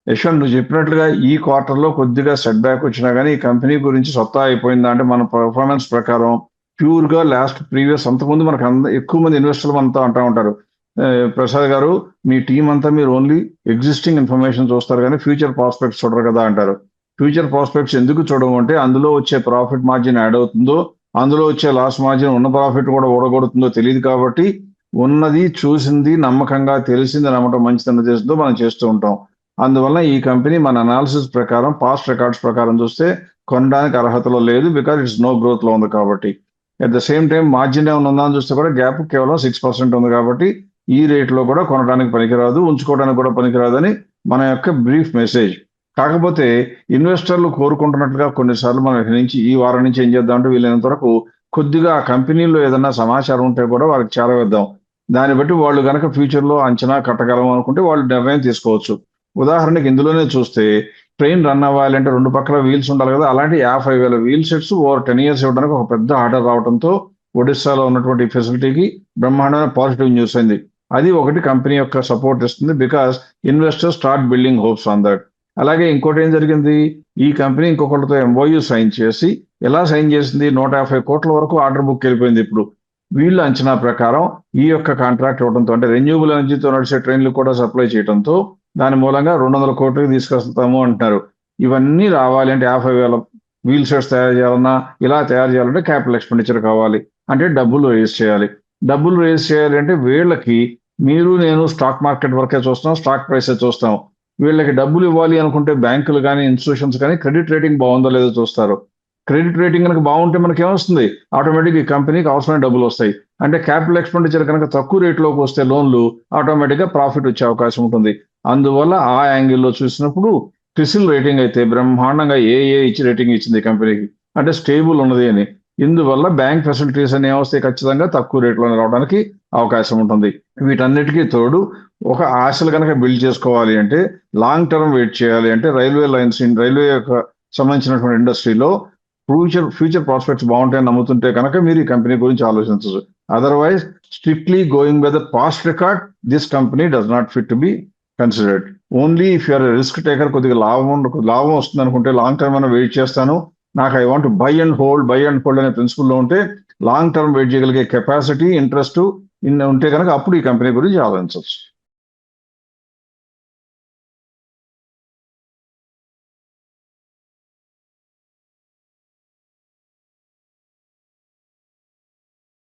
యశ్వంత్, నువ్వు చెప్పినట్లుగా ఈ క్వార్టర్‌లో కొద్దిగా సెట్ బ్యాక్ వచ్చినా గానీ, ఈ కంపెనీ గురించి సత్తా అయిపోయిందా అంటే, మన పెర్ఫార్మన్స్ ప్రకారం ప్యూర్‌గా ప్రీవియస్ అంతకుముందు మనకు ఎక్కువ మంది ఇన్వెస్టర్లు మనతో అంటా ఉంటారు. ప్రసాద్ గారు, మీ టీమ్ అంతా మీరు ఓన్లీ ఎగ్జిస్టింగ్ ఇన్ఫర్మేషన్ చూస్తారు గానీ, ఫ్యూచర్ ప్రాస్పెక్ట్స్ చూడరు కదా అంటారు. ఫ్యూచర్ ప్రాస్పెక్ట్స్ ఎందుకు చూడము అంటే, అందులో వచ్చే ప్రాఫిట్ మార్జిన్ యాడ్ అవుతుందో, అందులో వచ్చే లాస్ మార్జిన్ ఉన్న ప్రాఫిట్ కూడా ఊడగొడుతుందో తెలీదు కాబట్టి, ఉన్నది, చూసింది, నమ్మకంగా తెలిసింది నమ్మటం మంచిదన్న ఉద్దేశంతో మనం చేస్తూ ఉంటాం. అందువల్ల ఈ కంపెనీ మన అనాలిసిస్ ప్రకారం, పాస్ట్ రికార్డ్స్ ప్రకారం చూస్తే కొనడానికి అర్హతలో లేదు. బికాజ్ ఇట్స్ నో గ్రోత్‌లో ఉంది కాబట్టి. At the same time margin ఏమైనా ఉందా అని చూస్తే కూడా గ్యాప్ కేవలం 6% ఉంది కాబట్టి, ఈ రేట్‌లో కూడా కొనడానికి పనికిరాదు, ఉంచుకోవడానికి కూడా పనికిరాదని మన యొక్క బ్రీఫ్ మెసేజ్. కాకపోతే ఇన్వెస్టర్లు కోరుకుంటున్నట్లుగా కొన్నిసార్లు మనం ఇక నుంచి ఈ వారం నుంచి ఏం చేద్దామంటే వీలైనంత వరకు కొద్దిగా ఆ కంపెనీలో ఏదన్నా సమాచారం ఉంటే కూడా వాళ్ళకి చేరవేద్దాం. దాన్ని బట్టి వాళ్ళు గనక ఫ్యూచర్‌లో అంచనా కట్టగలం అనుకుంటే వాళ్ళు నిర్ణయం తీసుకోవచ్చు. ఉదాహరణకి ఇందులోనే చూస్తే ట్రైన్ రన్ అవ్వాలంటే 2 పక్కల వీల్స్ ఉండాలి కదా! అలాంటి 50,000 వీల్ సెట్స్ ఓవర్ 10 ఇయర్స్ ఇవ్వడానికి ఒక పెద్ద ఆర్డర్ రావడంతో ఒడిస్సాలో ఉన్నటువంటి ఫెసిలిటీకి బ్రహ్మాండమైన పాజిటివ్ న్యూస్ అయింది. అది ఒకటి కంపెనీ యొక్క సపోర్ట్ ఇస్తుంది. Because investors start building hopes on that. అలాగే ఇంకోటేం జరిగింది, ఈ కంపెనీ ఇంకొకళ్ళతో ఎంఓయూ సైన్ చేసి, ఎలా సైన్ చేసింది? 150 కోట్ల వరకు ఆర్డర్ బుక్ వెళ్ళిపోయింది ఇప్పుడు. వీళ్ళ అంచనా ప్రకారం ఈ యొక్క కాంట్రాక్ట్ ఇవ్వడంతో, అంటే రెన్యూబుల్ ఎనర్జీతో నడిచే ట్రైన్‌లు కూడా సప్లై చేయడంతో, దాని మూలంగా 200 కోట్లకి తీసుకొస్తాము అంటున్నారు. ఇవన్నీ రావాలి అంటే 50,000 వీల్ సెట్స్ తయారు చేయాలన్నా, ఇలా తయారు చేయాలంటే క్యాపిటల్ ఎక్స్‌పెండిచర్ కావాలి. అంటే డబ్బులు రైజ్ చేయాలి. డబ్బులు రైజ్ చేయాలి అంటే వీళ్ళకి, మీరు నేను స్టాక్ మార్కెట్ వరకే చూస్తాం. స్టాక్ ప్రైసే చూస్తాం. వీళ్ళకి డబ్బులు ఇవ్వాలి అనుకుంటే బ్యాంకులు గాని, ఇన్‌స్టిట్యూషన్స్ గాని క్రెడిట్ రేటింగ్ బావుందో లేదో చూస్తారు. క్రెడిట్ రేటింగ్ గనక బావుంటే మనకేమొస్తుంది? ఆటోమేటిక్‌గా ఈ కంపెనీకి అవసరమైన డబ్బులొస్తాయి. అంటే క్యాపిటల్ ఎక్స్‌పెండిచర్ కనుక తక్కువ రేట్‌లోకి వస్తే లోన్‌లు ఆటోమేటిక్‌గా ప్రాఫిట్ వచ్చే అవకాశం ఉంటుంది. అందువల్ల ఆ యాంగిల్‌లో చూసినప్పుడు క్రిసిల్ రేటింగ్ అయితే బ్రహ్మాండంగా ఏఏ ఇచ్చి రేటింగ్ ఇచ్చింది ఈ కంపెనీకి. అంటే స్టేబుల్ ఉన్నది అని. ఇందువల్ల బ్యాంక్ ఫెసిలిటీస్ అన్ని ఏమొస్తాయి, ఖచ్చితంగా తక్కువ రేట్‌లోనే రావడానికి అవకాశం ఉంటుంది. వీటన్నిటికి తోడు ఒక ఆశలు గనక బిల్డ్ చేసుకోవాలి అంటే, లాంగ్ టర్మ్ వెయిట్ చేయాలి అంటే, రైల్వే యొక్క సంబంధించినటువంటి ఇండస్ట్రీలో ఫ్యూచర్ ప్రాస్పెక్ట్స్ బావుంటాయని నమ్ముతుంటే కనుక మీరు ఈ కంపెనీ గురించి ఆలోచించొచ్చు. Otherwise strictly going by the past record, this company does not fit to be considered. Only if you are a risk taker, కొద్దిగా లాభం వస్తుందనుకుంటే లాంగ్ టర్మ్ అయినా వెయిట్ చేస్తాను. నాకు I want buy and hold అనే ప్రిన్సిపల్‌లో ఉంటే, లాంగ్ టర్మ్ వెయిట్ చేయగలిగే కెపాసిటీ, ఇంట్రెస్ట్ ఉంటే గనక అప్పుడు ఈ కంపెనీ గురించి ఆలోచించొచ్చు.